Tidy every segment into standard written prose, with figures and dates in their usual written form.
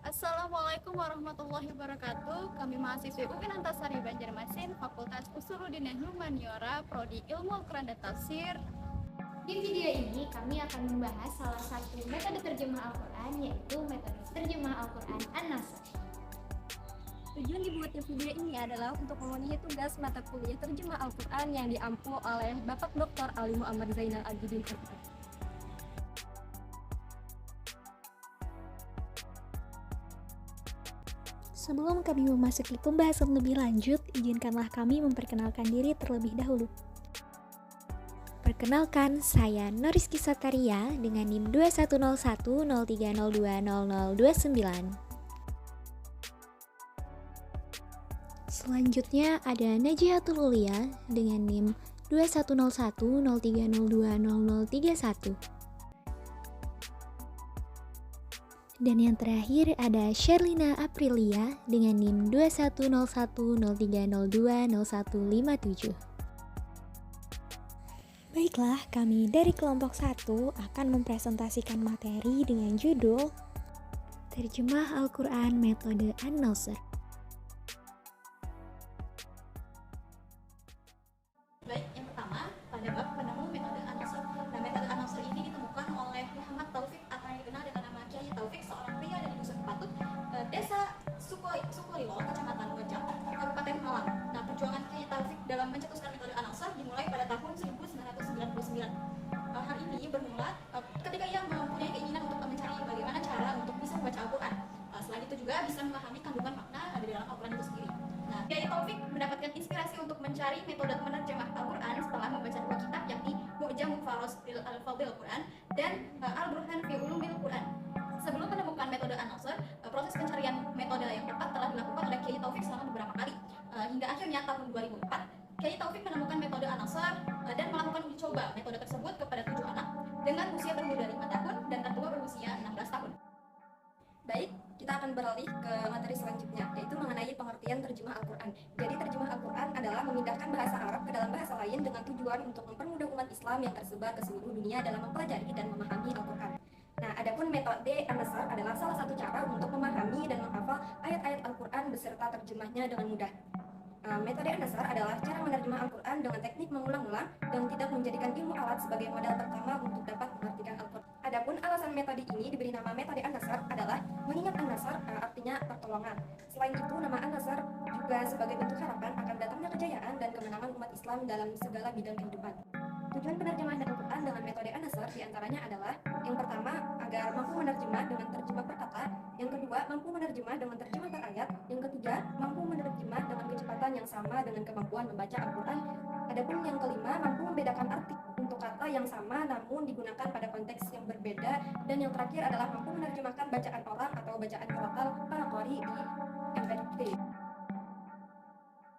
Assalamualaikum warahmatullahi wabarakatuh. Kami mahasiswi UIN Antasari Banjarmasin, Fakultas Usuluddin Humaniora, Prodi Ilmu Al-Quran dan Tafsir. Di video ini kami akan membahas salah satu metode terjemah Al-Quran, yaitu metode terjemah Al-Quran An-Nasr. Tujuan dibuatnya video ini adalah untuk memenuhi tugas mata kuliah terjemah Al-Quran yang diampu oleh Bapak Dr. Ali Muhammad Zainal Abidin Umar. Sebelum kami memasuki pembahasan lebih lanjut, izinkanlah kami memperkenalkan diri terlebih dahulu. Perkenalkan, saya Noriski Sataria dengan NIM 210103020029. Selanjutnya ada Najihatul Ulia dengan NIM 210103020031. Dan yang terakhir ada Sherlina Aprilia dengan NIM 210103020157. Baiklah, kami dari kelompok 1 akan mempresentasikan materi dengan judul Terjemah Al-Quran Metode An-Nasr. Baik, yang pertama pada bab penemu metode An-Nasr. Nah, metode An-Nasr ini ditemukan oleh Muhammad Taufik atau yang dikenal dengan nama Kiai Taufik, seorang pria dari Dusun Patut, Desa Sukolilo, Kecamatan Wajak, Kabupaten Malang. Nah, perjuangan Kiai Taufik dalam mencetuskan metode An-Nasr dimulai pada tahun 1999. Hal ini bermula ketika ia mempunyai keinginan untuk mencari bagaimana cara untuk bisa membaca Al-Quran. Selain itu juga bisa memahami kandungan makna ada di dalam Al-Quran itu sendiri. Nah, Kiai Taufik mendapatkan inspirasi untuk mencari metode menerjemah Al-Quran setelah membaca dua kitab, yakni Mu'jam Farosil Al-Fadil Al-Quran dan Al-Burhan fi Ulumil Quran. Sebelum menemukan metode An-Nasr, proses pencarian metode yang tepat telah dilakukan oleh Kiai Taufik selama beberapa kali. Hingga akhirnya tahun 2004, Kiai Taufik menemukan metode An-Nasr dan melakukan uji coba metode tersebut kepada 7 anak dengan usia bermuda 5 tahun dan tertua berusia 16 tahun. Baik, kita akan beralih ke materi selanjutnya, yaitu mengenai pengertian terjemah Al-Quran. Jadi terjemah Al-Quran adalah memindahkan bahasa Arab ke dalam bahasa lain dengan tujuan untuk mempermudah umat Islam yang tersebar ke seluruh dunia dalam mempelajari dan memahami Al-Quran. Nah, adapun metode An-Nasr adalah salah satu cara untuk memahami dan menghafal ayat-ayat Al-Quran beserta terjemahnya dengan mudah. Metode An-Nasr adalah cara menerjemah Al-Quran dengan teknik mengulang-ulang dan tidak menjadikan ilmu alat sebagai modal pertama untuk dapat mengartikan Al-Quran. Adapun alasan metode ini diberi nama metode An-Nasr adalah mengingat An-Nasr artinya pertolongan. Selain itu, nama An-Nasr juga sebagai bentuk harapan akan datangnya kejayaan dan kemenangan umat Islam dalam segala bidang kehidupan. Tujuan penerjemahan Al-Quran dengan metode An-Nasr diantaranya adalah yang pertama, agar mampu menerjemah dengan terjemah per kata, yang kedua, mampu menerjemah dengan terjemah per ayat, yang ketiga, mampu menerjemah dengan kecepatan yang sama dengan kemampuan membaca Al-Quran. Adapun yang kelima, mampu membedakan arti untuk kata yang sama namun digunakan pada konteks yang berbeda, dan yang terakhir adalah mampu menerjemahkan bacaan orang atau bacaan murattal para qari di MP3.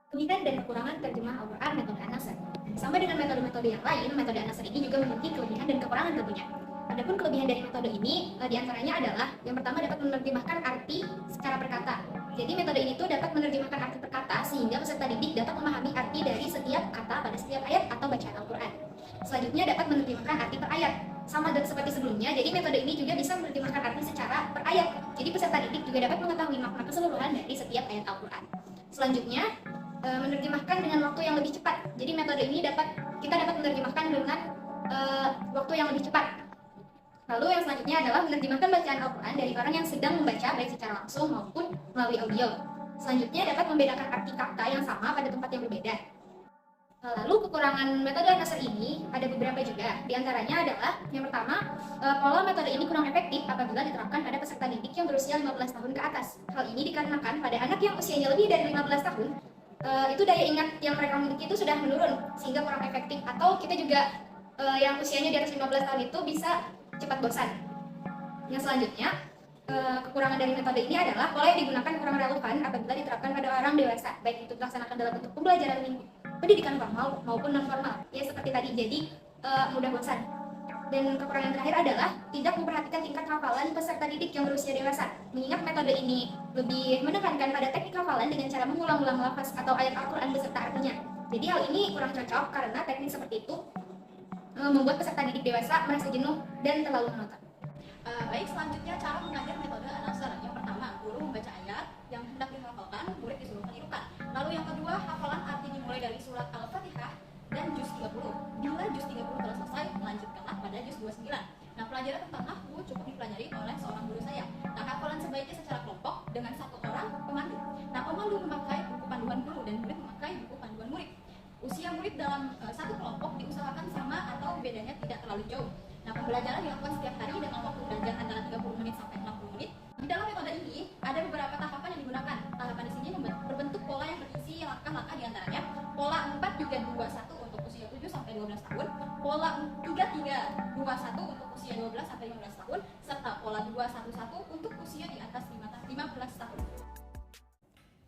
Kelebihan dan kekurangan terjemah Al-Quran metode An-Nasr. Sama dengan metode-metode yang lain, metode An-Nasr ini juga memiliki kelebihan dan kekurangan tentunya. Adapun kelebihan dari metode ini diantaranya adalah yang pertama dapat menerjemahkan arti secara perkata. Jadi metode ini tuh dapat menerjemahkan arti perkata sehingga peserta didik dapat memahami arti dari setiap kata pada setiap ayat atau bacaan Al-Quran. Selanjutnya dapat menerjemahkan arti per ayat. Sama seperti sebelumnya, jadi metode ini juga bisa menerjemahkan arti secara per ayat. Jadi peserta didik juga dapat mengetahui makna keseluruhan dari setiap ayat Al-Quran. Selanjutnya, menerjemahkan dengan waktu yang lebih cepat. Jadi metode ini kita dapat menerjemahkan dengan waktu yang lebih cepat. Lalu yang selanjutnya adalah menerjemahkan bacaan Al-Quran dari orang yang sedang membaca baik secara langsung maupun melalui audio. Selanjutnya dapat membedakan arti kata yang sama pada tempat yang berbeda. Lalu kekurangan metode An-Nasr ini ada beberapa juga. Di antaranya adalah yang pertama, pola metode ini kurang efektif apabila diterapkan pada peserta didik yang berusia 15 tahun ke atas. Hal ini dikarenakan pada anak yang usianya lebih dari 15 tahun, itu daya ingat yang mereka miliki itu sudah menurun sehingga kurang efektif. Atau kita juga yang usianya di atas 15 tahun itu bisa cepat bosan. Yang selanjutnya, kekurangan dari metode ini adalah pola yang digunakan kurang relevan apabila diterapkan pada orang dewasa, baik itu dilaksanakan dalam bentuk pembelajaran pendidikan formal maupun non formal. Ya seperti tadi, jadi mudah bosan. Dan kekurangan terakhir adalah tidak memperhatikan tingkat hafalan peserta didik yang berusia dewasa. Mengingat metode ini lebih menekankan pada teknik hafalan dengan cara mengulang-ulang lafaz atau ayat Al-Quran beserta artinya. Jadi hal ini kurang cocok karena teknik seperti itu membuat peserta didik dewasa merasa jenuh dan terlalu monoton. Baik, selanjutnya cara mengajar metode An-Nasr. Yang pertama, pembelajaran dilakukan setiap hari dengan waktu belajar antara 30 menit sampai 60 menit. Di dalam metode ini ada beberapa tahapan yang digunakan. Tahapan di sini berbentuk pola yang berisi langkah-langkah diantaranya pola 4-3-2-1 untuk usia 7 sampai 12 tahun, pola 3-3-2-1 untuk usia 12 sampai 15 tahun, serta pola 2-1-1 untuk usia di atas 15 tahun.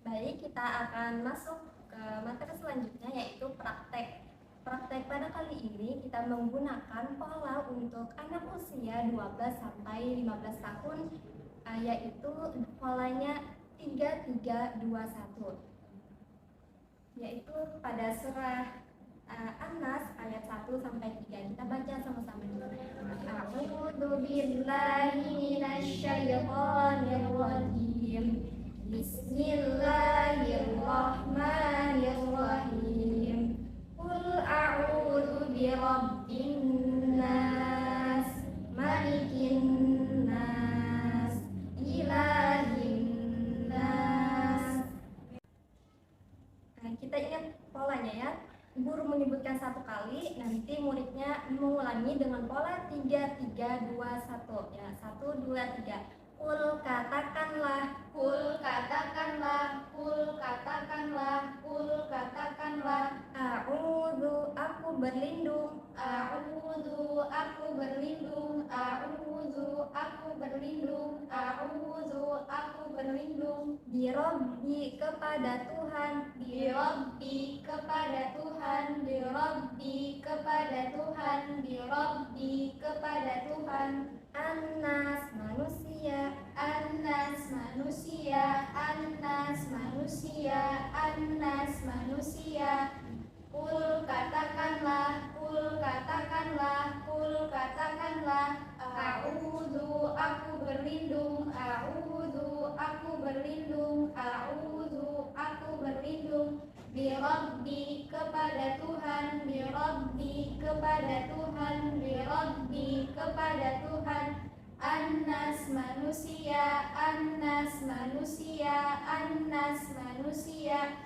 Baik, kita akan masuk ke materi selanjutnya yaitu praktek. Praktek pada kali ini kita menggunakan pola untuk anak usia 12 sampai 15 tahun yaitu polanya 3-3-2-1, yaitu pada surah An-Nas ayat 1 sampai 3. Kita baca sama-sama dulu. A'udzu billahi minasyaitonir rajim. Bismillahirrahmanirrahim. Qul a'udzu birabbin nas, malikin nas, ilahin nas. Nah, kita ingat polanya ya. Guru menyebutkan satu kali, nanti muridnya mengulangi dengan pola 3-3-2-1 ya. 1, 2, 3. Kul katakanlah, kul katakanlah, kul katakanlah, kul katakanlah. A'udzu aku berlindung, a'udzu aku berlindung, a'udzu aku berlindung, a'udzu aku berlindung. Birabbi kepada Tuhan, birabbi kepada Tuhan, birabbi kepada Tuhan, birabbi kepada Tuhan. An-nas manusia, an-nas manusia, an-nas manusia, an-nas manusia. Kul katakanlah, kul katakanlah, kul katakanlah. A'udzu aku berlindung, a'udzu aku berlindung, a'udzu aku berlindung. Birabbi kepada Tuhan, birabbi kepada Tuhan, birabbi kepada Tuhan. An-nas manusia, an-nas manusia, an-nas manusia.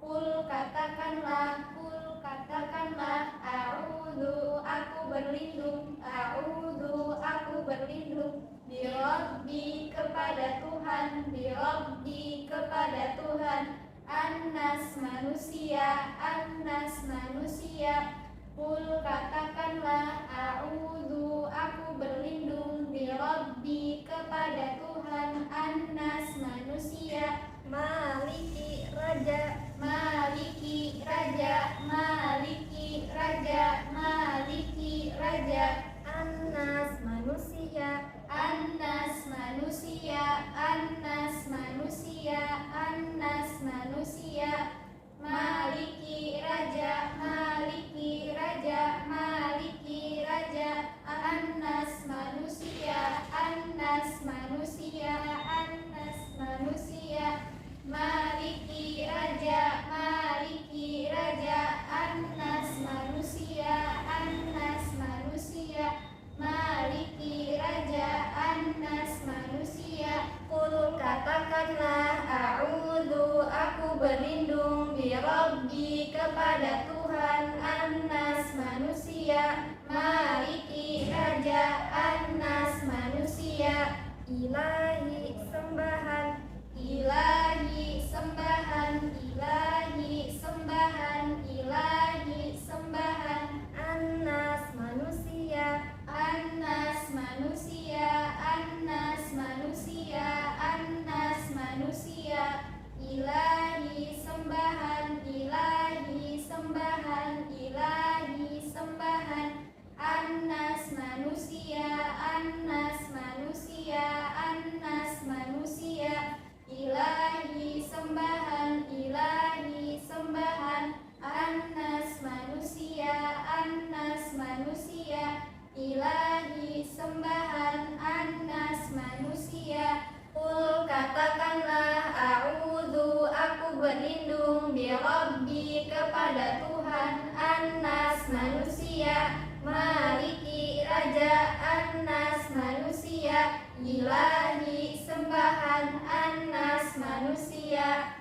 Kul katakanlah, kul katakanlah. A'udzu aku berlindung, a'udzu aku berlindung. Birabbi kepada Tuhan, birabbi kepada Tuhan. An-nas manusia, an-nas manusia. Kul katakanlah, a'udzu aku berlindung. Birabbi kepada Tuhan. An-nas manusia. Maliki raja, maliki raja, maliki raja, maliki raja. An-nas manusia, an-nas manusia, an-nas manusia, an-nas manusia. Maliki raja, maliki raja, maliki raja. An-nas manusia, an-nas manusia, an-nas manusia. Maliki raja, maliki raja. An-nas manusia, an-nas manusia. Maliki raja, an-nas manusia. Kul katakanlah, a'udzu aku berlindung. Birabbi kepada Tuhan. An-nas manusia. Maliki raja, an-nas manusia. Ilahi sembahan, ilahi sembahan, ilahi sembahan, ilahi sembahan. An-nas manusia, an-nas manusia, an-nas manusia, an-nas manusia. Ilahi sembahan, ilahi sembahan, ilahi sembahan. An-nas manusia, an-nas manusia, an-nas manusia. Ilahi sembahan, ilahi sembahan. An-nas manusia, an-nas manusia. Ilahi sembahan, an-nas manusia. Kul katakanlah, a'udzu aku berlindung. Birabbi kepada Tuhan. An-nas manusia. Maliki raja, an-nas manusia. Ilahi sembahan, an-nas manusia.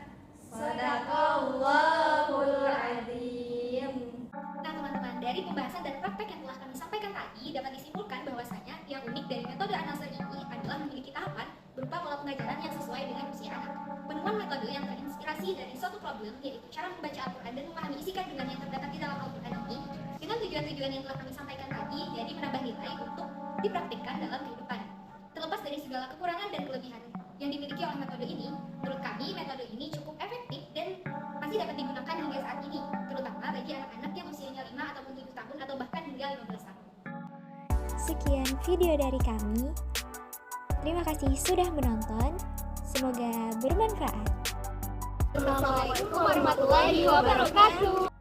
Sadaqallahul azim. Nah teman-teman, dari pembahasan dan praktek yang telah kami sampaikan tadi dapat disimpulkan bahwasanya suatu problem, yaitu cara membaca Al-Quran dan memahami isi kandungan yang terdapat di dalam Al-Quran ini dengan tujuan-tujuan yang telah kami sampaikan tadi, jadi menambah nilai untuk dipraktikkan dalam kehidupan. Terlepas dari segala kekurangan dan kelebihan yang dimiliki oleh metode ini, menurut kami metode ini cukup efektif dan masih dapat digunakan hingga saat ini, terutama bagi anak-anak yang usianya 5 ataupun 7 tahun atau bahkan hingga 15 tahun. Sekian video dari kami. Terima kasih sudah menonton. Semoga bermanfaat. Assalamualaikum warahmatullahi wabarakatuh.